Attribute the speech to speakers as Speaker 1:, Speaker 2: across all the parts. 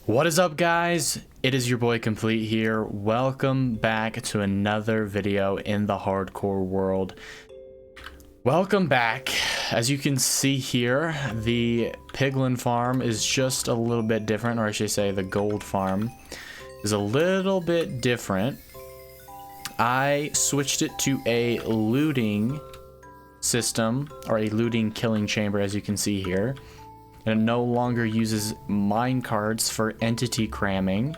Speaker 1: What is up, guys? It is your boy Complete here. Welcome back to another video in the hardcore world. Welcome back. As you can see here, the piglin farm is just a little bit different, or I should say the gold farm is a little bit different. I switched it to a looting system, or a looting killing chamber, as you can see here. And it no longer uses mine carts for entity cramming.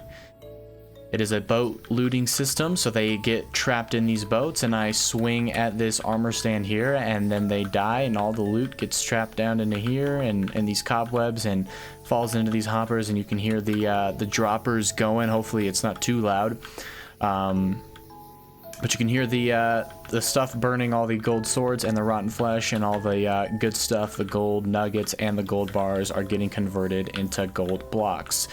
Speaker 1: It is a boat looting system, so they get trapped in these boats, and I swing at this armor stand here, and then they die, and all the loot gets trapped down into here, and these cobwebs, and falls into these hoppers, and you can hear the droppers going. Hopefully it's not too loud. But you can hear the stuff burning, all the gold swords and the rotten flesh and all the good stuff. The gold nuggets and the gold bars are getting converted into gold blocks.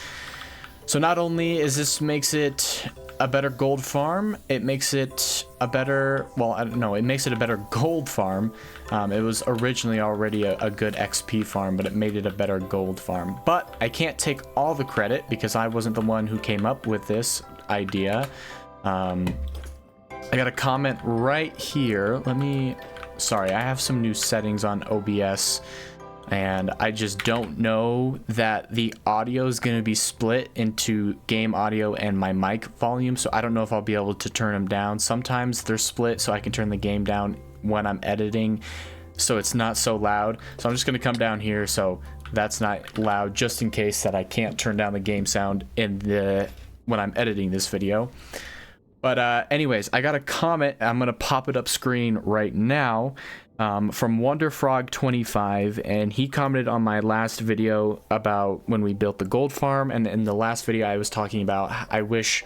Speaker 1: So not only is this makes it a better gold farm, it makes it a better, well, I don't know, it makes it a better gold farm. It was originally already a good XP farm, but it made it a better gold farm. But I can't take all the credit because I wasn't the one who came up with this idea. I got a comment right here. Sorry, I have some new settings on OBS, and I just don't know that the audio is going to be split into game audio and my mic volume, so I don't know if I'll be able to turn them down. Sometimes they're split, so I can turn the game down when I'm editing, so it's not so loud. So I'm just going to come down here so that's not loud, just in case that I can't turn down the game sound when I'm editing this video. But anyways, I got a comment. I'm going to pop it up screen right now from WonderFrog25, and he commented on my last video about when we built the gold farm. And in the last video I was talking about, I wish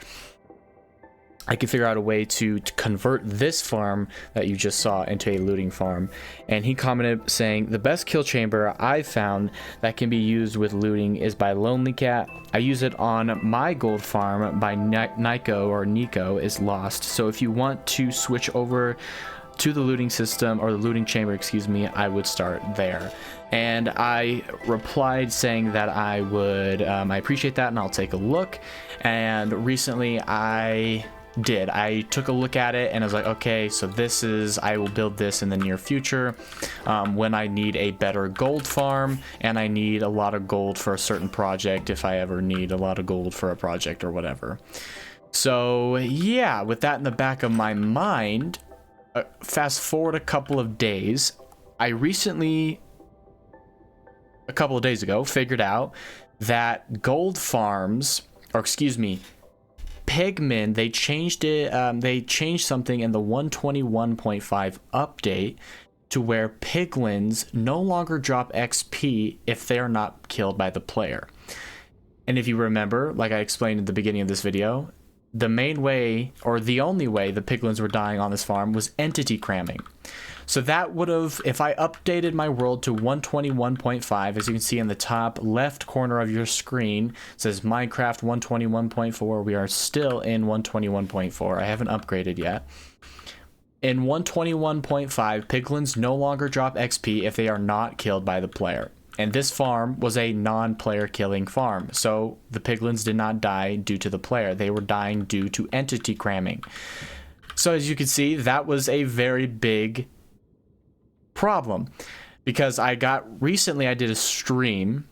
Speaker 1: I could figure out a way to convert this farm that you just saw into a looting farm. And he commented saying, the best kill chamber I've found that can be used with looting is by Lonely Cat. I use it on my gold farm by Nico is lost. So if you want to switch over to the looting system, or the looting chamber, excuse me, I would start there. And I replied saying that I would, I appreciate that and I'll take a look. And recently I took a look at it and I was like, okay, so I will build this in the near future when I need a better gold farm and I need a lot of gold for a certain project, if I ever need a lot of gold for a project or whatever. So yeah, with that in the back of my mind, fast forward a couple of days, I recently, a couple of days ago, figured out that gold farms, or excuse me, Pigmen, they changed it. They changed something in the 121.5 update to where piglins no longer drop XP if they are not killed by the player. And if you remember, like I explained at the beginning of this video, the main way, or the only way the piglins were dying on this farm was entity cramming. So that would have, if I updated my world to 121.5, as you can see in the top left corner of your screen, it says Minecraft 121.4. We are still in 121.4. I haven't upgraded yet. In 121.5, piglins no longer drop XP if they are not killed by the player. And this farm was a non-player killing farm, so the piglins did not die due to the player. They were dying due to entity cramming. So as you can see, that was a very big problem, because recently I did a stream,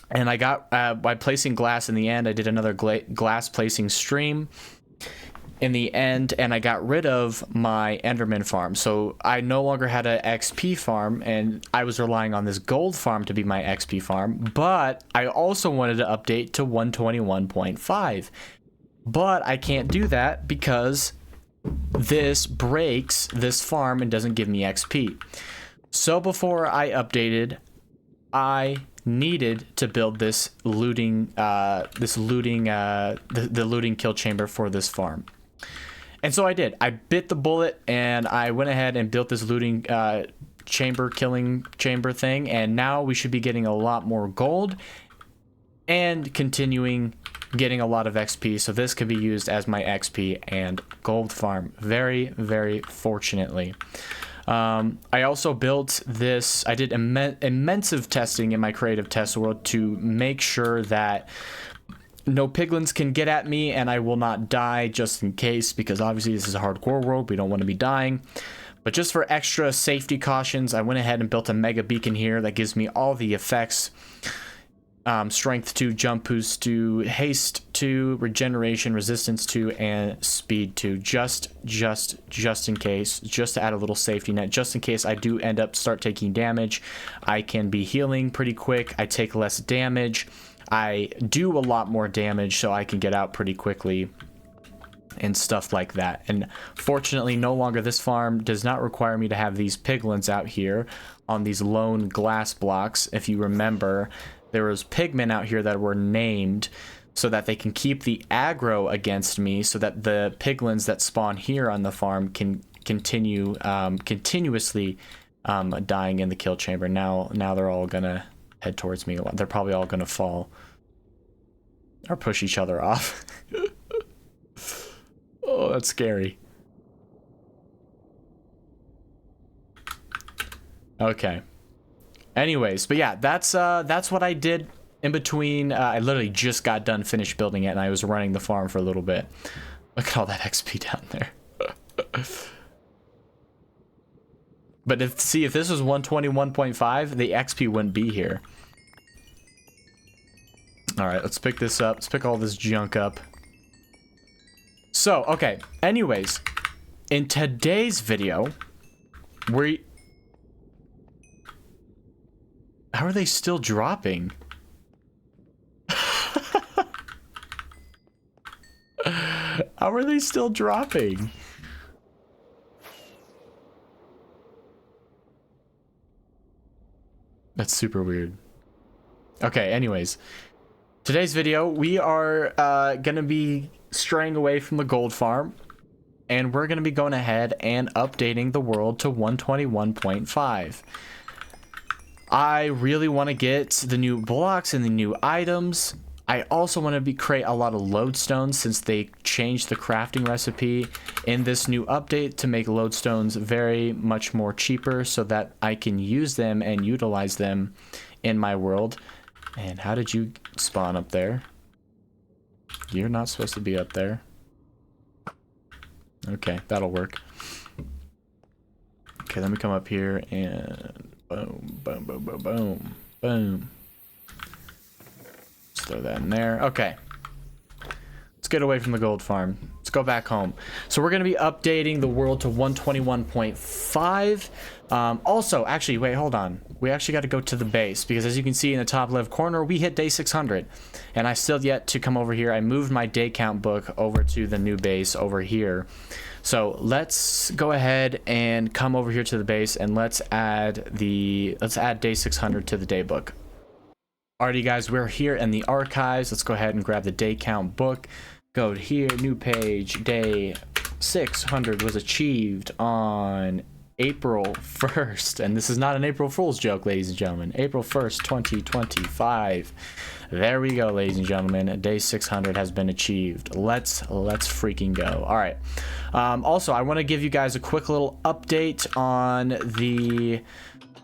Speaker 1: and I got by placing glass in the end, I did another glass placing stream in the end, and I got rid of my Enderman farm. So I no longer had an XP farm, and I was relying on this gold farm to be my XP farm, but I also wanted to update to 121.5. But I can't do that because this breaks this farm and doesn't give me XP. So before I updated, I needed to build this looting, the looting kill chamber for this farm. And so I did. I bit the bullet and I went ahead and built this looting killing chamber thing, and now we should be getting a lot more gold and continuing getting a lot of XP, so this could be used as my XP and gold farm, very, very fortunately. I also built this, I did immense testing in my creative test world to make sure that no piglins can get at me and I will not die, just in case, because obviously this is a hardcore world. We don't want to be dying. But just for extra safety cautions, I went ahead and built a mega beacon here that gives me all the effects. Strength 2, jump boost 2, haste 2, regeneration, resistance 2, and speed 2. Just in case, just to add a little safety net, just in case I do end up start taking damage. I can be healing pretty quick. I take less damage. I do a lot more damage, so I can get out pretty quickly and stuff like that. And fortunately, no longer this farm does not require me to have these piglins out here on these lone glass blocks. If you remember, there was pigmen out here that were named so that they can keep the aggro against me, so that the piglins that spawn here on the farm can continue continuously dying in the kill chamber. Now they're all gonna head towards me. They're probably all gonna fall or push each other off. Oh, that's scary. Okay. Anyways, but yeah, that's what I did in between. I literally just got done finished building it, and I was running the farm for a little bit. Look at all that XP down there. But if this was 121.5, the XP wouldn't be here. All right, let's pick this up. Let's pick all this junk up. So, okay. Anyways, in today's video, how are they still dropping? How are they still dropping? That's super weird. Okay, anyways. Today's video, we are gonna be straying away from the gold farm. And we're gonna be going ahead and updating the world to 121.5. I really want to get the new blocks and the new items. I also want to create a lot of lodestones, since they changed the crafting recipe in this new update to make lodestones very much more cheaper, so that I can use them and utilize them in my world. And how did you spawn up there? You're not supposed to be up there. Okay, that'll work. Okay, let me come up here and boom, boom, boom, boom, boom, boom. Let's throw that in there. Okay. Let's get away from the gold farm. Let's go back home. So we're going to be updating the world to 121.5. Also, actually, wait, hold on. We actually got to go to the base, because as you can see in the top left corner, we hit day 600. And I still yet to come over here. I moved my day count book over to the new base over here. So let's go ahead and come over here to the base, and let's add day 600 to the day book. Alrighty guys, we're here in the archives. Let's go ahead and grab the day count book. Go here, new page. Day 600 was achieved on April 1st. And this is not an April Fool's joke, ladies and gentlemen. April 1st, 2025. There we go, ladies and gentlemen. Day 600 has been achieved. Let's freaking go. All right. Also, I want to give you guys a quick little update on the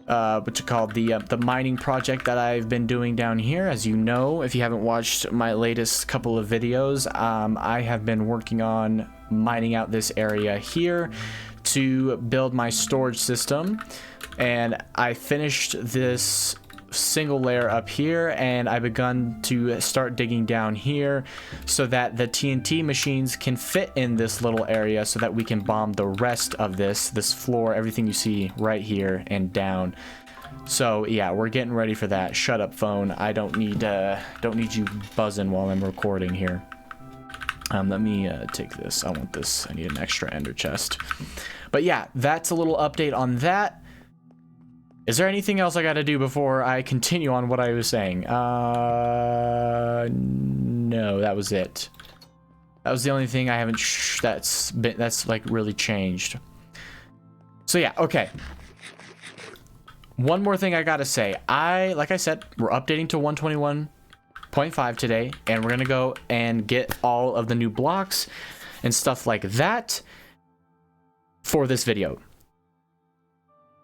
Speaker 1: the mining project that I've been doing down here. As you know, if you haven't watched my latest couple of videos, I have been working on mining out this area here to build my storage system, and I finished this single layer up here, and I begun to start digging down here so that the TNT machines can fit in this little area, so that we can bomb the rest of this floor, everything you see right here and down. So yeah, we're getting ready for that. Shut up, phone. I don't need you buzzing while I'm recording here. Let me take this. I want this. I need an extra ender chest. But yeah, that's a little update on that. Is there anything else I got to do before I continue on what I was saying? No, that was it. That was the only thing I haven't that's like really changed. So yeah, okay. One more thing I got to say. Like I said, we're updating to 121.5 today, and we're going to go and get all of the new blocks and stuff like that for this video.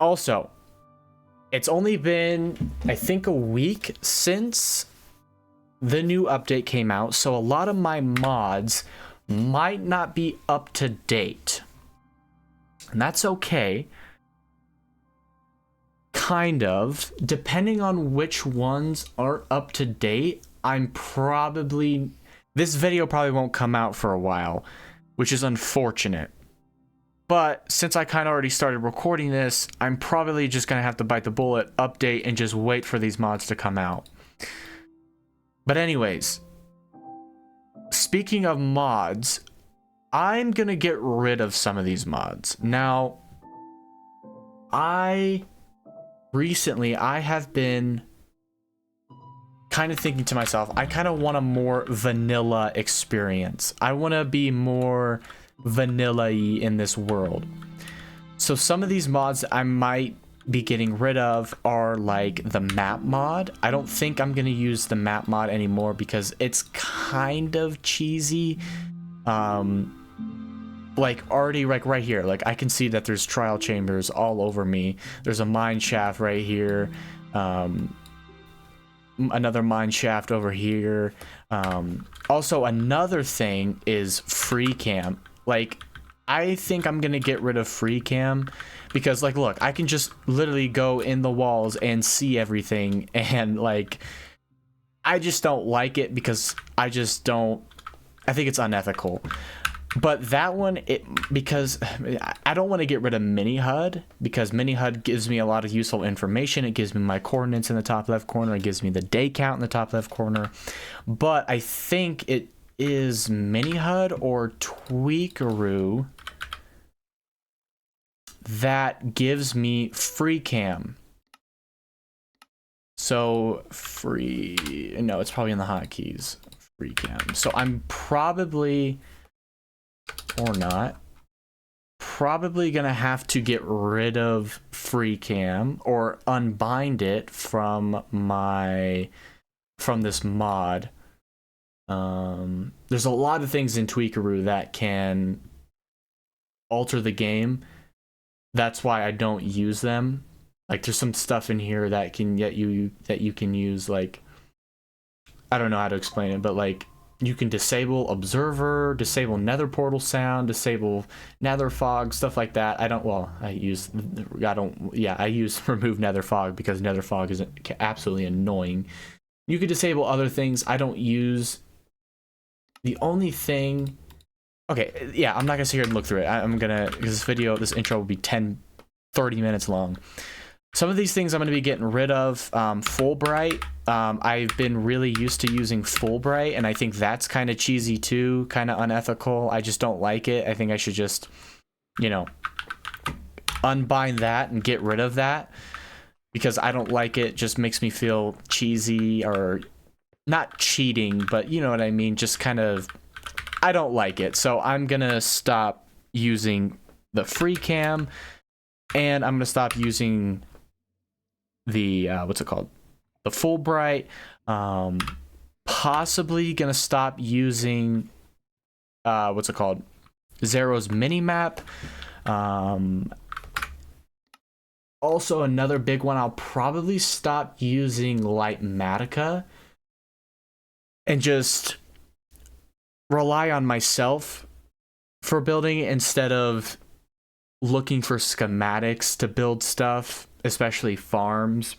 Speaker 1: Also, it's only been, I think, a week since the new update came out, so a lot of my mods might not be up to date. And that's okay. Kind of. Depending on which ones are up to date, this video probably won't come out for a while, which is unfortunate. But since I kind of already started recording this, I'm probably just going to have to bite the bullet, update, and just wait for these mods to come out. But anyways, speaking of mods, I'm going to get rid of some of these mods. Now, recently I have been kind of thinking to myself, I kind of want a more vanilla experience. I want to be more vanilla-y in this world. So some of these mods I might be getting rid of are like the map mod. I don't think I'm going to use the map mod anymore because it's kind of cheesy. Like already, like right here, like I can see that there's trial chambers all over me. There's a mine shaft right here. Another mine shaft over here. Also another thing is free cam. Like I think I'm gonna get rid of free cam because like look, I can just literally go in the walls and see everything, and like I just don't like it because I think it's unethical. But that one, because I don't want to get rid of MiniHud, because MiniHud gives me a lot of useful information. It gives me my coordinates in the top left corner. It gives me the day count in the top left corner. But I think it is MiniHud or Tweakaroo that gives me free cam. So no, it's probably in the hotkeys. Free cam. So I'm probably... or not, probably gonna have to get rid of free cam or unbind it from this mod. There's a lot of things in Tweakaroo that can alter the game. That's why I don't use them. Like there's some stuff in here that you can use, like I don't know how to explain it, but like you can disable observer, disable nether portal sound, disable nether fog, stuff like that. I use remove nether fog because nether fog is absolutely annoying. You could disable other things. I don't use. The only thing, okay, yeah, I'm not gonna sit here and look through it. Because this intro will be 30 minutes long. Some of these things I'm going to be getting rid of. Fulbright. I've been really used to using Fulbright, and I think that's kind of cheesy too, kind of unethical. I just don't like it. I think I should just, unbind that and get rid of that because I don't like it. Just makes me feel cheesy, or not cheating, but you know what I mean. Just kind of, I don't like it. So I'm going to stop using the free cam, and I'm going to stop using the the Fulbright. Possibly gonna stop using Xaero's MiniMap. Also another big one, I'll probably stop using Litematica and just rely on myself for building instead of looking for schematics to build stuff, especially farms.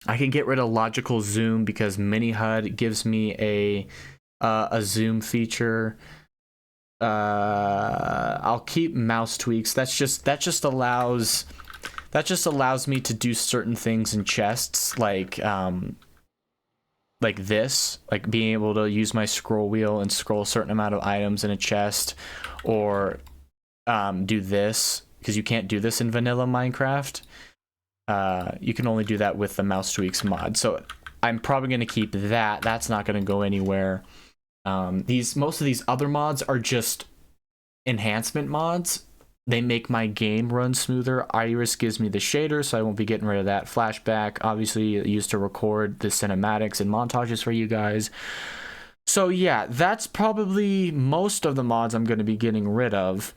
Speaker 1: I can get rid of logical zoom because MiniHud gives me a zoom feature. I'll keep mouse tweaks. That just allows me to do certain things in chests, like this, like being able to use my scroll wheel and scroll a certain amount of items in a chest, or do this, because you can't do this in vanilla Minecraft. You can only do that with the mouse tweaks mod. So I'm probably going to keep that. That's not going to go anywhere. Most of these other mods are just enhancement mods. They make my game run smoother. Iris gives me the shader, so I won't be getting rid of that. Flashback, obviously used to record the cinematics and montages for you guys. So yeah, that's probably most of the mods I'm going to be getting rid of.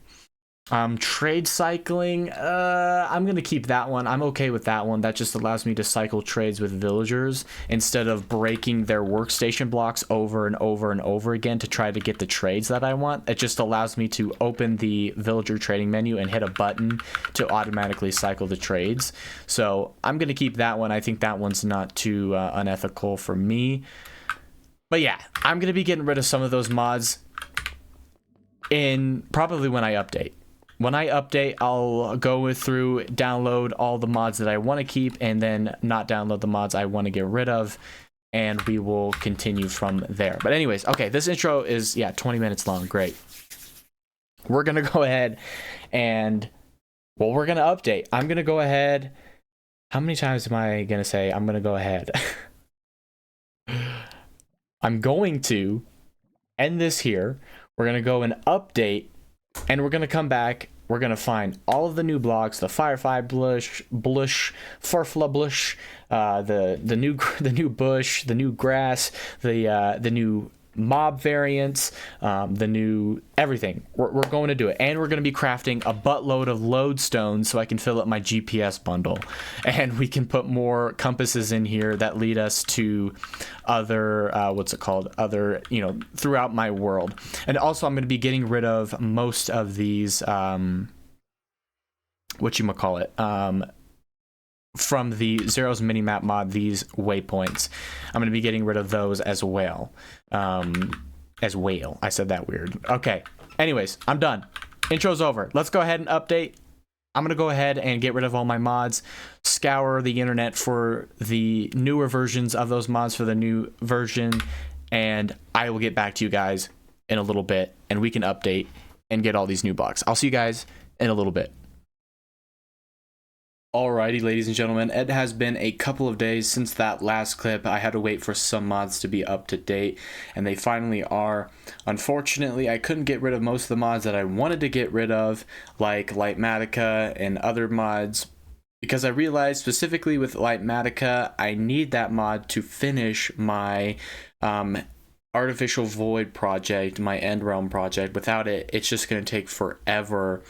Speaker 1: Trade cycling, I'm gonna keep that one. I'm okay with that one. That just allows me to cycle trades with villagers instead of breaking their workstation blocks over and over and over again to try to get the trades that I want. It just allows me to open the villager trading menu and hit a button to automatically cycle the trades. So I'm gonna keep that one. I think that one's not too unethical for me. But yeah, I'm gonna be getting rid of some of those mods in probably when I update. When I update, I'll go through, download all the mods that I want to keep, and then not download the mods I want to get rid of, and we will continue from there. But anyways, okay, this intro is, yeah, 20 minutes long. Great. We're going to go ahead and, well, we're going to update. I'm going to go ahead. How many times am I going to say I'm going to go ahead? I'm going to end this here. We're going to go and update, and we're going to come back. We're going to find all of the new blocks, the Firefly Blush, Farfla Blush, the new bush, the new grass, the new mob variants, the new everything. We're going to do it, and we're going to be crafting a buttload of lodestones so I can fill up my GPS bundle, and we can put more compasses in here that lead us to other other, you know, throughout my world. And also I'm going to be getting rid of most of these from the Xaero's MiniMap mod, these waypoints. I'm going to be getting rid of those as well. I said that weird. Okay. Anyways, I'm done. Intro's over. Let's go ahead and update. I'm going to go ahead and get rid of all my mods, scour the internet for the newer versions of those mods for the new version, and I will get back to you guys in a little bit, and we can update and get all these new blocks. I'll see you guys in a little bit. Alrighty, ladies and gentlemen, it has been a couple of days since that last clip. I had to wait for some mods to be up to date, and they finally are. Unfortunately, I couldn't get rid of most of the mods that I wanted to get rid of, like Litematica and other mods, because I realized specifically with Litematica, I need that mod to finish my Artificial Void project, my End Realm project. Without it, it's just going to take forever.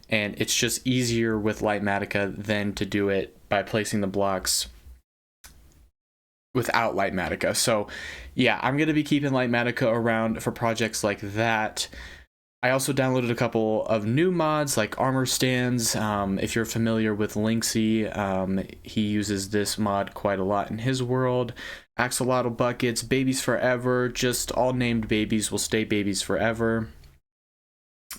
Speaker 1: And it's just easier with Litematica than to do it by placing the blocks without Litematica. So yeah, I'm going to be keeping Litematica around for projects like that. I also downloaded a couple of new mods like armor stands. If you're familiar with Linksy, he uses this mod quite a lot in his world. Axolotl buckets, babies forever, just all named babies will stay babies forever.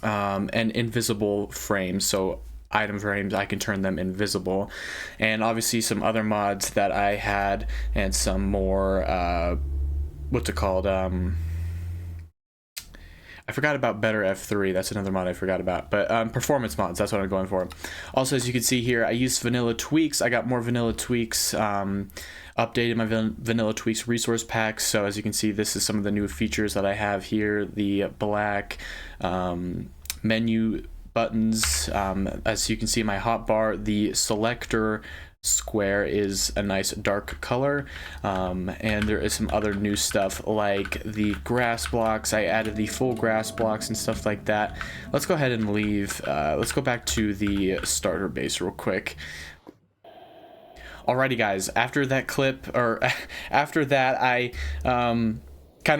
Speaker 1: And invisible frames, so item frames, I can turn them invisible, and obviously some other mods that I had, and some more what's it called, I forgot about Better F3. That's another mod I forgot about. But performance mods, that's what I'm going for. Also, as you can see here, I used vanilla tweaks. I got more vanilla tweaks, updated my vanilla tweaks resource packs. So as you can see, this is some of the new features that I have here. The black menu buttons. As you can see in my hotbar, the selector square is a nice dark color, and there is some other new stuff like the grass blocks. I added the full grass blocks and stuff like that. Let's go ahead and leave. Let's go back to the starter base real quick. Alrighty guys, after that clip, or after that, I kind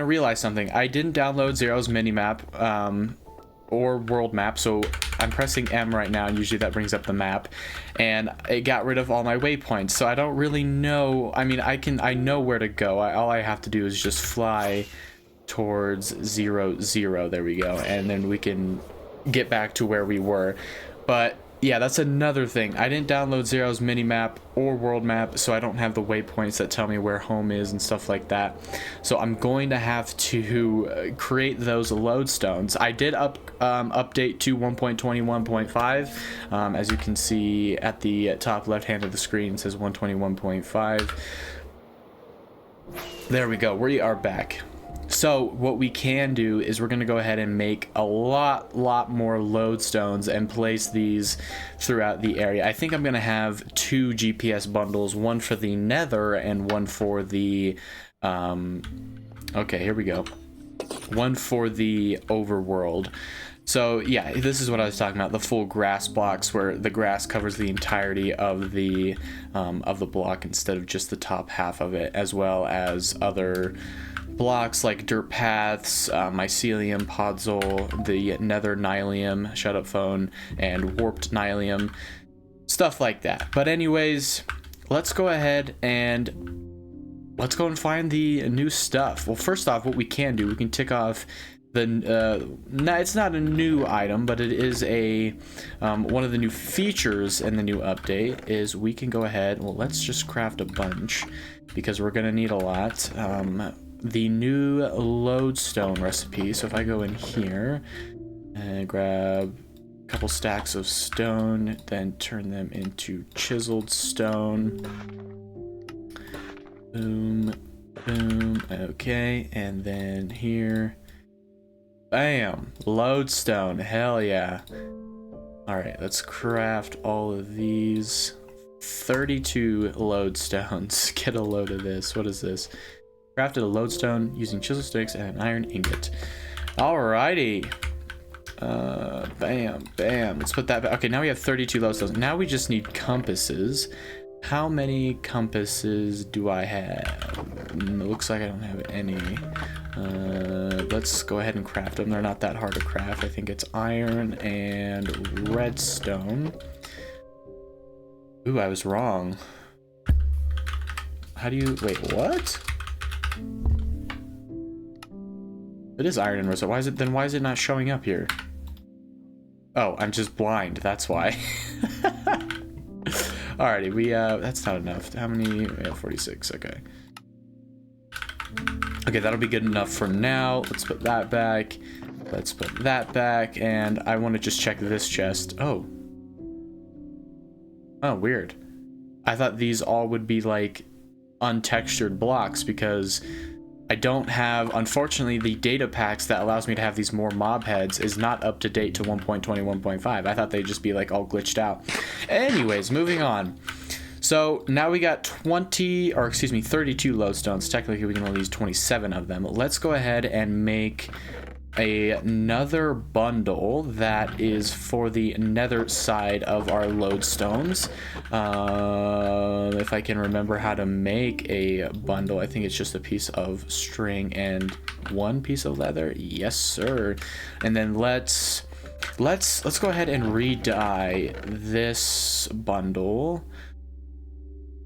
Speaker 1: of realized something. I didn't download Xaero's MiniMap or world map, so I'm pressing M right now, and usually that brings up the map, and it got rid of all my waypoints. So I don't really know. I mean, I know where to go. All I have to do is just fly towards 0, 0. There we go, and then we can get back to where we were. But yeah, that's another thing. I didn't download Xaero's minimap or world map, so I don't have the waypoints that tell me where home is and stuff like that. So I'm going to have to create those lodestones. I did update to 1.21.5. As you can see at the top left hand of the screen, it says 121.5. There we go. We are back. So what we can do is we're going to go ahead and make a lot more lodestones and place these throughout the area. I think I'm going to have 2 GPS bundles, one for the nether and one for the okay, here we go, one for the overworld. So yeah, this is what I was talking about, the full grass blocks where the grass covers the entirety of the block instead of just the top half of it, as well as other blocks like dirt paths, mycelium, podzol, the nether nylium, shut up phone, and warped nylium, stuff like that. But anyways, let's go ahead and let's go and find the new stuff. Well, first off, what we can do, we can tick off the it's not a new item, but it is a one of the new features in the new update is we can go ahead, well, let's just craft a bunch because we're gonna need a lot. The new lodestone recipe. So if I go in here and grab a couple stacks of stone, then turn them into chiseled stone, boom, boom, okay, and then here, bam, lodestone, hell yeah. All right, let's craft all of these. 32 lodestones. Get a load of this. What is this? Crafted a lodestone using chisel sticks and an iron ingot. Alrighty. Bam, bam. Let's put that back. Okay, now we have 32 lodestones. Now we just need compasses. How many compasses do I have? It looks like I don't have any. Let's go ahead and craft them. They're not that hard to craft. I think it's iron and redstone. Ooh, I was wrong. How do you... Wait, what? It is iron and redstone. Why is it not showing up here? Oh, I'm just blind. That's why. Alrighty, we that's not enough. How many? We have 46. Okay. Okay, that'll be good enough for now. Let's put that back. Let's put that back, and I want to just check this chest. Oh. Oh, weird. I thought these all would be like untextured blocks because I don't have, unfortunately, the data packs that allows me to have these more mob heads is not up to date to 1.21.5. I thought they'd just be like all glitched out. Anyways, moving on. So now we got 32 lodestones. Technically, we can only use 27 of them. Let's go ahead and make another bundle that is for the nether side of our lodestones. If I can remember how to make a bundle, I think it's just a piece of string and one piece of leather. Yes, sir. And then let's go ahead and re-dye this bundle.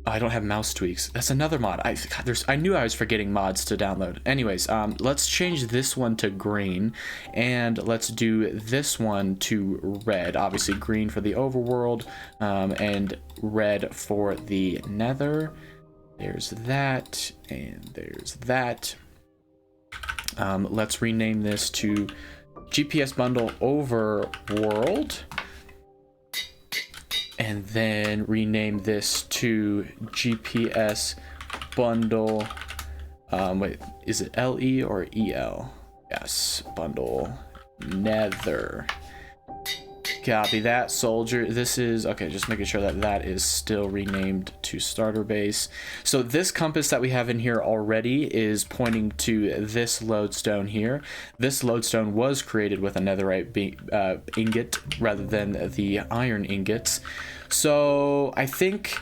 Speaker 1: I don't have mouse tweaks. That's another mod. I knew I was forgetting mods to download. Anyways, let's change this one to green, and let's do this one to red. Obviously, green for the overworld, and red for the nether. There's that, and there's that. Let's rename this to GPS bundle overworld. And then rename this to GPS bundle. Wait, is it LE or EL? Yes, bundle nether. Copy that, soldier. This is, okay, just making sure that that is still renamed to starter base. So this compass that we have in here already is pointing to this lodestone here. This lodestone was created with a netherite ingot rather than the iron ingots. So I think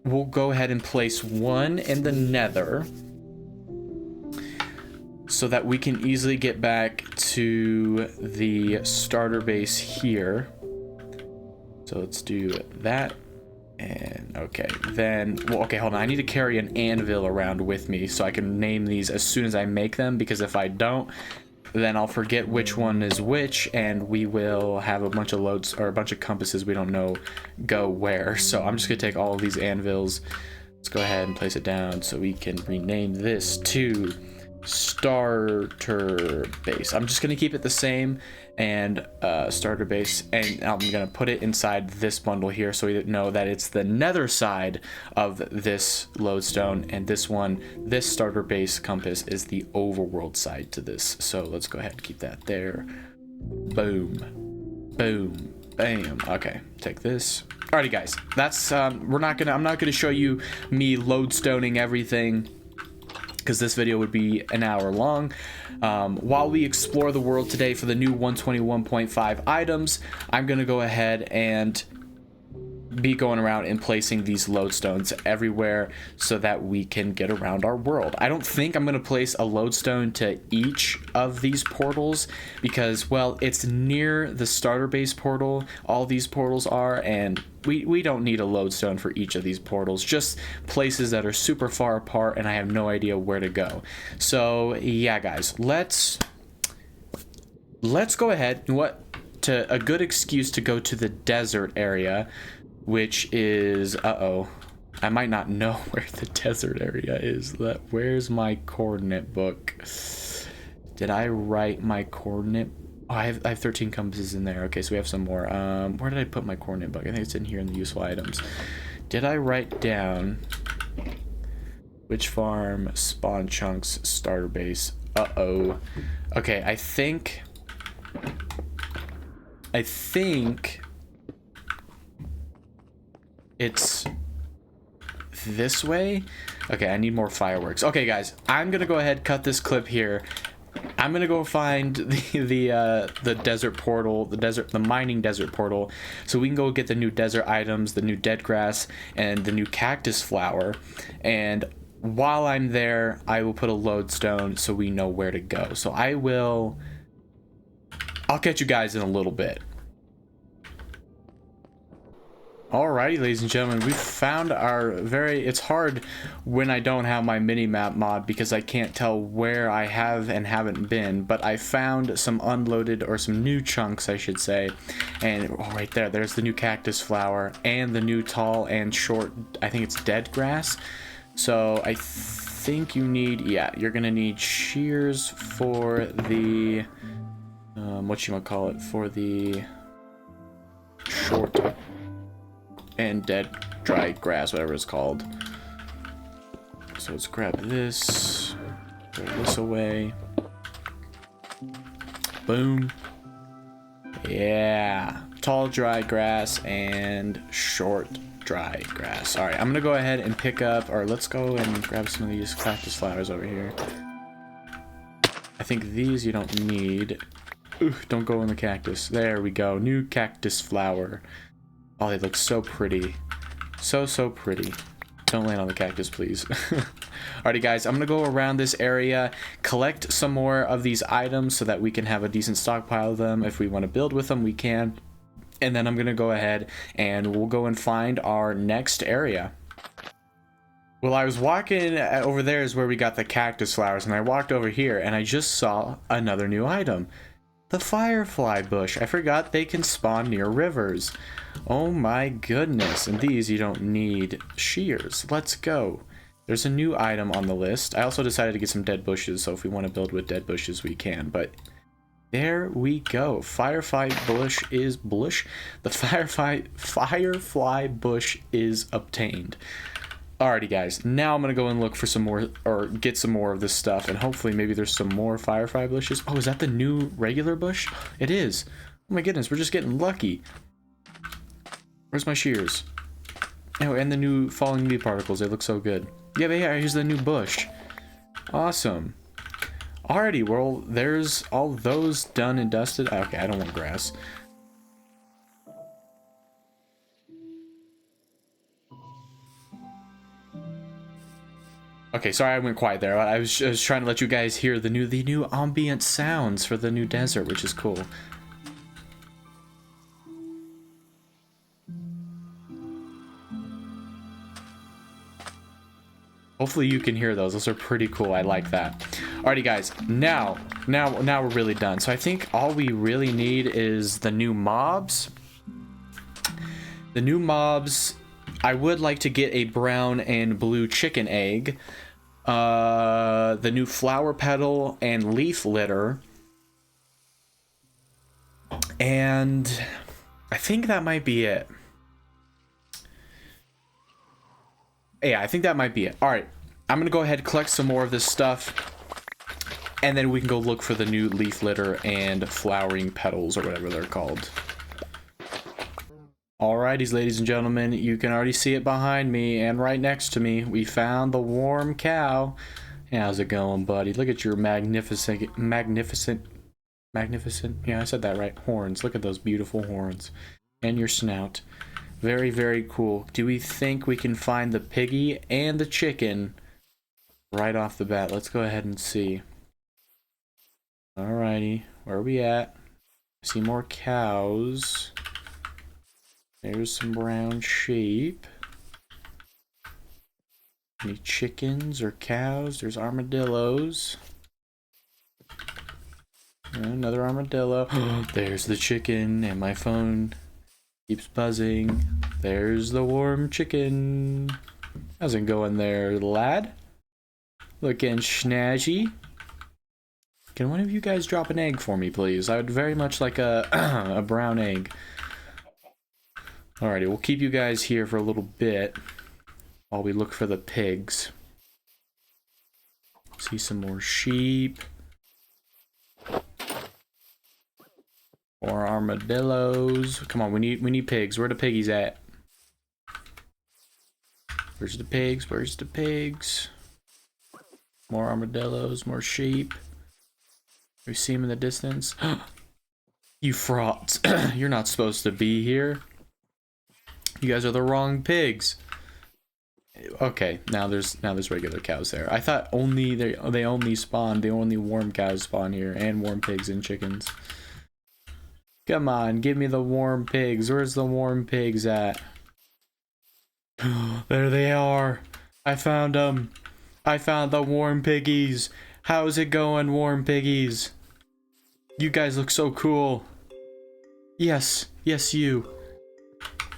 Speaker 1: we'll go ahead and place one in the nether so that we can easily get back to the starter base here. So let's do that. And okay, then, well, okay, hold on. I need to carry an anvil around with me so I can name these as soon as I make them, because if I don't, then I'll forget which one is which, and we will have a bunch of loads or a bunch of compasses we don't know go where. So I'm just gonna take all of these anvils. Let's go ahead and place it down so we can rename this to starter base. I'm just gonna keep it the same, and starter base, and I'm gonna put it inside this bundle here so we know that it's the nether side of this lodestone, and this one, this starter base compass, is the overworld side to this. So let's go ahead and keep that there. Boom, boom, bam. Okay, take this. Alrighty, guys, that's I'm not gonna show you me lodestoning everything. because this video would be an hour long. While we explore the world today for the new 121.5 items, I'm going to go ahead and be going around and placing these lodestones everywhere so that we can get around our world. I don't think I'm going to place a lodestone to each of these portals because, well, it's near the starter base portal. All these portals are, and we don't need a lodestone for each of these portals, just places that are super far apart and I have no idea where to go. So yeah, guys, let's go ahead. To a good excuse to go to the desert area, which is, I might not know where the desert area is. Where's my coordinate book? Did I write my coordinate? Oh, I have 13 compasses in there. Okay, so we have some more. Where did I put my coordinate book? I think it's in here in the useful items. Did I write down which farm, spawn chunks, starter base? Okay, I think it's this way. Okay, I need more fireworks. Okay, guys, I'm gonna go ahead, cut this clip here. I'm gonna go find the desert portal, the mining desert portal, so we can go get the new desert items, the new dead grass, and the new cactus flower. And while I'm there, I will put a lodestone so we know where to go. So I'll catch you guys in a little bit. Alrighty, ladies and gentlemen, we found it's hard when I don't have my MiniMap mod because I can't tell where I have and haven't been, but I found some unloaded, or some new chunks, I should say, and right there's the new cactus flower, and the new tall and short, I think it's dead grass. So I think you need, you're gonna need shears for the, for the short and dead dry grass, whatever it's called. So let's grab this, throw this away. Boom. Yeah, tall dry grass and short dry grass. All right, I'm gonna go ahead and pick up, or let's go and grab some of these cactus flowers over here. I think these you don't need. Ooh, don't go in the cactus. There we go, new cactus flower. Oh, they look so pretty. So pretty. Don't land on the cactus, please. Alrighty, guys, I'm gonna go around this area, collect some more of these items so that we can have a decent stockpile of them. If we want to build with them, we can. And then I'm gonna go ahead and we'll go and find our next area. Well, I was walking over there is where we got the cactus flowers, and I walked over here and I just saw another new item. The firefly bush. I forgot they can spawn near rivers. Oh my goodness. And these you don't need shears. Let's go. There's a new item on the list. I also decided to get some dead bushes, so if we want to build with dead bushes we can. But there we go. Firefly bush is bush. The firefly bush is obtained. Alrighty, guys, now I'm gonna go and look for some more, or get some more of this stuff, and hopefully maybe there's some more firefly bushes. Oh, is that the new regular bush? It is. Oh my goodness, we're just getting lucky. Where's my shears? Oh, and the new falling leaf particles, they look so good. Yeah, but yeah, here's the new bush. Awesome. Alrighty, well, there's all those done and dusted. Okay, I don't want grass. Okay, sorry I went quiet there. I was trying to let you guys hear the new ambient sounds for the new desert, which is cool. Hopefully you can hear those. Those are pretty cool. I like that. Alrighty, guys. Now we're really done. So I think all we really need is the new mobs. The new mobs. I would like to get a brown and blue chicken egg. The new flower petal and leaf litter. And I think that might be it. Yeah, I think that might be it. All right, I'm gonna go ahead and collect some more of this stuff, and then we can go look for the new leaf litter and flowering petals, or whatever they're called. Alrighties, ladies and gentlemen, you can already see it behind me and right next to me. We found the warm cow, How's it going, buddy? Look at your magnificent, yeah, I said that right, horns. Look at those beautiful horns. And your snout. Very, very cool. Do we think we can find the piggy and the chicken right off the bat? Let's go ahead and see. Alrighty, where are we at? I see more cows. There's some brown sheep. Any chickens or cows? There's armadillos. Another armadillo. There's the chicken, and my phone keeps buzzing. There's the warm chicken. How's it going there, lad? Looking snazzy. Can one of you guys drop an egg for me, please? I would very much like a a brown egg. Alrighty, we'll keep you guys here for a little bit while we look for the pigs. See some more sheep. More armadillos. Come on, we need pigs. Where are the piggies at? Where's the pigs? Where's the pigs? More armadillos, more sheep. We see them in the distance. You frauds. You're not supposed to be here. You guys are the wrong pigs. Okay, now there's regular cows there. I thought only they only spawn, the only warm cows spawn here, and warm pigs and chickens. Come on, give me the warm pigs. Where's the warm pigs at? There they are. I found them. I found the warm piggies. How's it going, warm piggies? You guys look so cool. Yes, yes, you.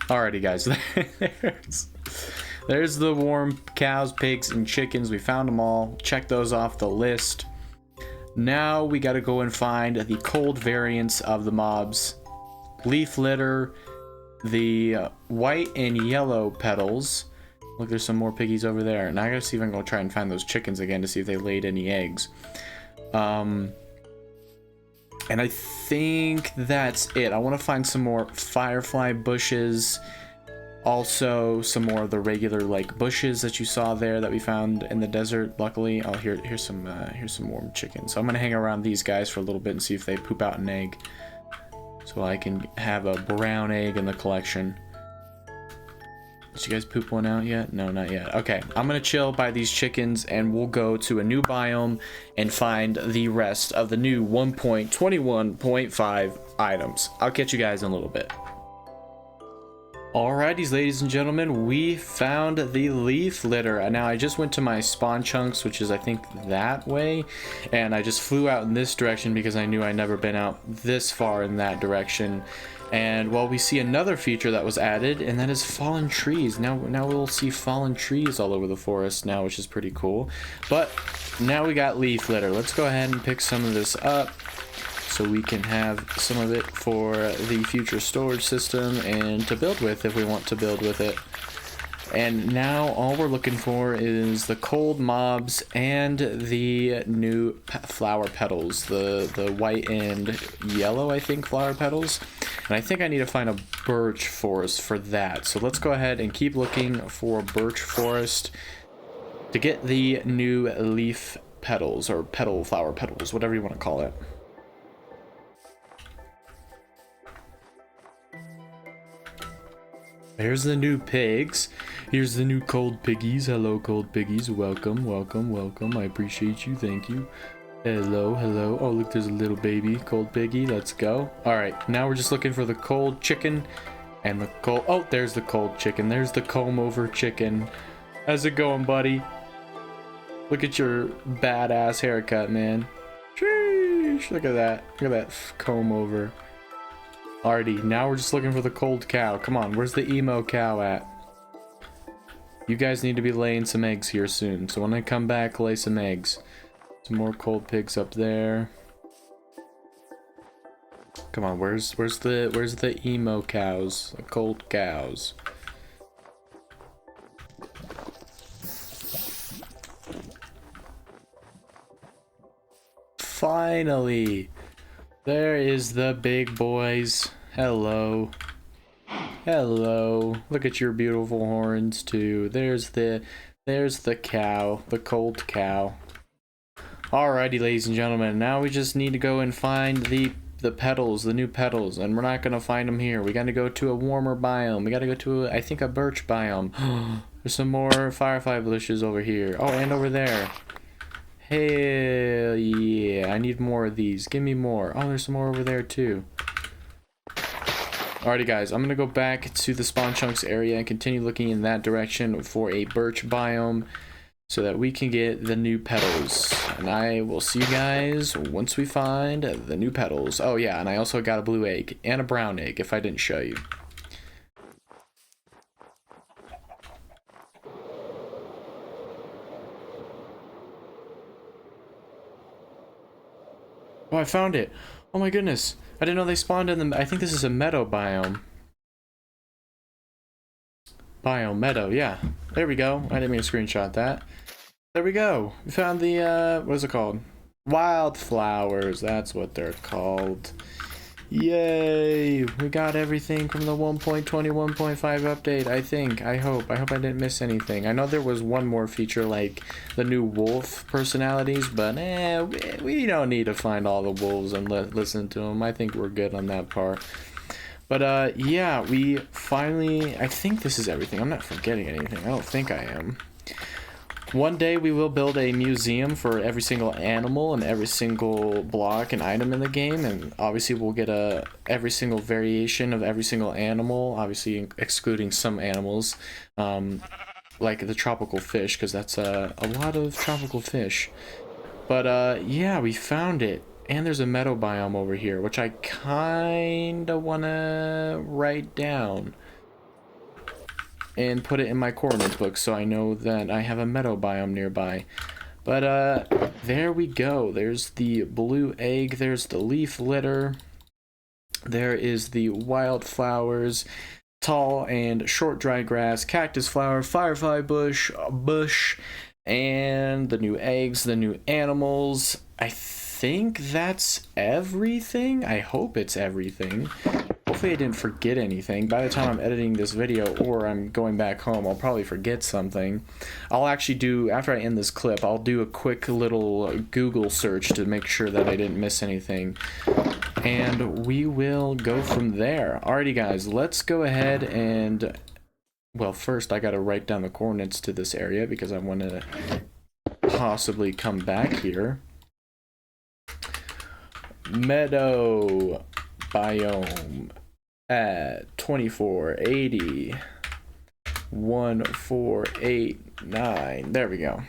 Speaker 1: Alrighty, guys. There's the warm cows, pigs, and chickens. We found them all. Check those off the list. Now we gotta go and find the cold variants of the mobs. Leaf litter, the white and yellow petals. Look, there's some more piggies over there. Now I gotta see if I can go try and find those chickens again to see if they laid any eggs. And I think that's it. I want to find some more firefly bushes. Also, some more of the regular like bushes that you saw there that we found in the desert. Luckily, oh here's some warm chicken. So I'm gonna hang around these guys for a little bit and see if they poop out an egg, so I can have a brown egg in the collection. Did you guys poop one out yet? No, not yet. Okay, I'm gonna chill by these chickens and we'll go to a new biome and find the rest of the new 1.21.5 items. I'll catch you guys in a little bit. Alrighty, ladies and gentlemen, we found the leaf litter. And now I just went to my spawn chunks, which is I think that way, and I just flew out in this direction because I knew I'd never been out this far in that direction. And well, we see another feature that was added, and that is fallen trees. Now we'll see fallen trees all over the forest now, which is pretty cool. But now we got leaf litter. Let's go ahead and pick some of this up so we can have some of it for the future storage system and to build with if we want to build with it. And now all we're looking for is the cold mobs and the new flower petals, the white and yellow, I think, flower petals. And I think I need to find a birch forest for that. So let's go ahead and keep looking for birch forest to get the new leaf petals, or flower petals, whatever you want to call it. There's the new pigs. Here's the new cold piggies. Hello, cold piggies. Welcome, welcome, welcome. I appreciate you. Thank you. Hello, hello. Oh, look, there's a little baby cold piggy. Let's go. All right, now we're just looking for the cold chicken and the cold... Oh, there's the cold chicken. There's the comb over chicken. How's it going, buddy? Look at your badass haircut, man. Sheesh. Look at that. Look at that comb over. Alrighty, now we're just looking for the cold cow. Come on, where's the emo cow at? You guys need to be laying some eggs here soon. So when I come back, lay some eggs. Some more cold pigs up there. Come on, where's the emo cows? The cold cows. Finally! There is the big boys. Hello. Hello. Look at your beautiful horns too. There's the cow, the cold cow. Alrighty, ladies and gentlemen, now we just need to go and find the petals, the new petals, and we're not gonna find them here. We gotta go to a warmer biome. We gotta go to, I think, a birch biome. There's some more firefly bushes over here. Oh, and over there. Hell yeah, I need more of these. Give me more. Oh, there's some more over there too. Alrighty guys, I'm gonna go back to the spawn chunks area and continue looking in that direction for a birch biome so that we can get the new petals. And I will see you guys once we find the new petals. Oh yeah, and I also got a blue egg and a brown egg if I didn't show you. Oh, I found it. Oh my goodness. I didn't know they spawned in the... I think this is a meadow biome. Meadow, yeah. There we go. I didn't mean to screenshot that. There we go. We found the, what is it called? Wildflowers. That's what they're called. Yay! We got everything from the 1.20, 1.5 update, I think. I hope I didn't miss anything. I know there was one more feature, like the new wolf personalities, but we don't need to find all the wolves and listen to them. I think we're good on that part. But yeah, we finally... I think this is everything. I'm not forgetting anything. I don't think I am. One day we will build a museum for every single animal and every single block and item in the game, and obviously we'll get every single variation of every single animal, obviously excluding some animals, like the tropical fish, because that's a lot of tropical fish. But yeah, we found it. And there's a meadow biome over here, which I kinda wanna write down and put it in my coordinates book so I know that I have a meadow biome nearby. But there we go. There's the blue egg, there's the leaf litter, there is the wildflowers, tall and short dry grass, cactus flower, firefly bush, and the new eggs, the new animals. I think that's everything. I hope it's everything. Hopefully I didn't forget anything. By the time I'm editing this video or I'm going back home, I'll probably forget something. I'll actually do, after I end this clip, I'll do a quick little Google search to make sure that I didn't miss anything. And we will go from there. Alrighty guys, let's go ahead and... Well, first I gotta write down the coordinates to this area because I want to possibly come back here. Meadow biome at 2480 1489. There we go.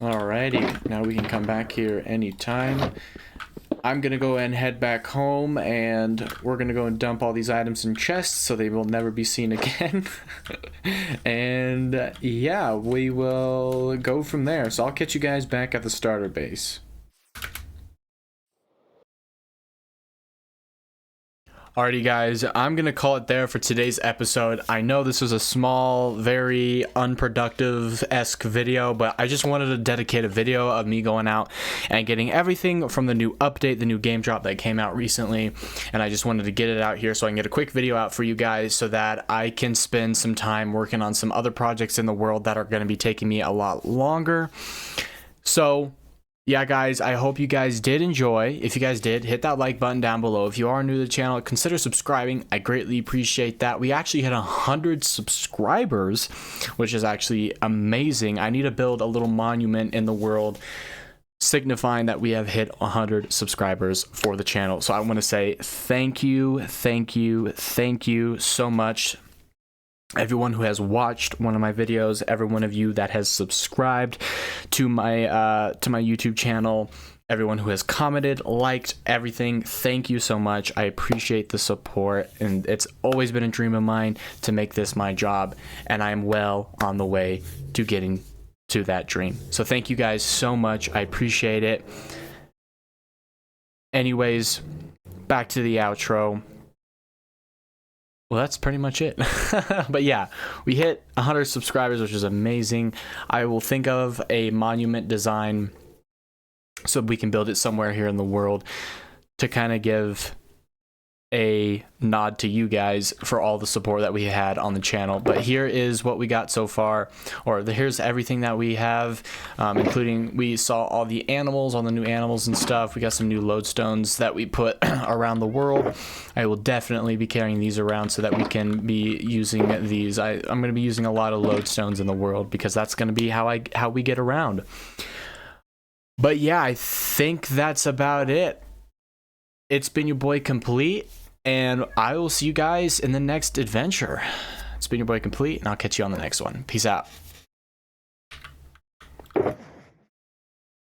Speaker 1: Alrighty, now we can come back here anytime. I'm gonna go and head back home, and we're gonna go and dump all these items in chests so they will never be seen again. And yeah, we will go from there. So I'll catch you guys back at the starter base. Alrighty guys, I'm gonna call it there for today's episode. I know this was a small, very unproductive-esque video, but I just wanted to dedicate a video of me going out and getting everything from the new update, the new game drop that came out recently, and I just wanted to get it out here so I can get a quick video out for you guys so that I can spend some time working on some other projects in the world that are going to be taking me a lot longer. So yeah guys, I hope you guys did enjoy. If you guys did, hit that like button down below. If you are new to the channel, consider subscribing. I greatly appreciate that. We actually hit 100 subscribers, which is actually amazing. I need to build a little monument in the world signifying that we have hit 100 subscribers for the channel. So I want to say thank you so much. Everyone who has watched one of my videos, every one of you that has subscribed to my YouTube channel, everyone who has commented, liked everything, thank you so much. I appreciate the support, and it's always been a dream of mine to make this my job, and I'm well on the way to getting to that dream. So thank you guys so much. I appreciate it. Anyways, back to the outro. Well, that's pretty much it. But yeah, we hit 100 subscribers, which is amazing. I will think of a monument design so we can build it somewhere here in the world to kind of give a nod to you guys for all the support that we had on the channel. But here is what we got so far, or here's everything that we have, including we saw all the animals, all the new animals and stuff. We got some new lodestones that we put around the world. I will definitely be carrying these around so that we can be using these. I'm going to be using a lot of lodestones in the world because that's going to be how we get around. But yeah, I think that's about it. It's been your boy Complete, and I will see you guys in the next adventure. It's been your boy Complete, and I'll catch you on the next one. Peace out.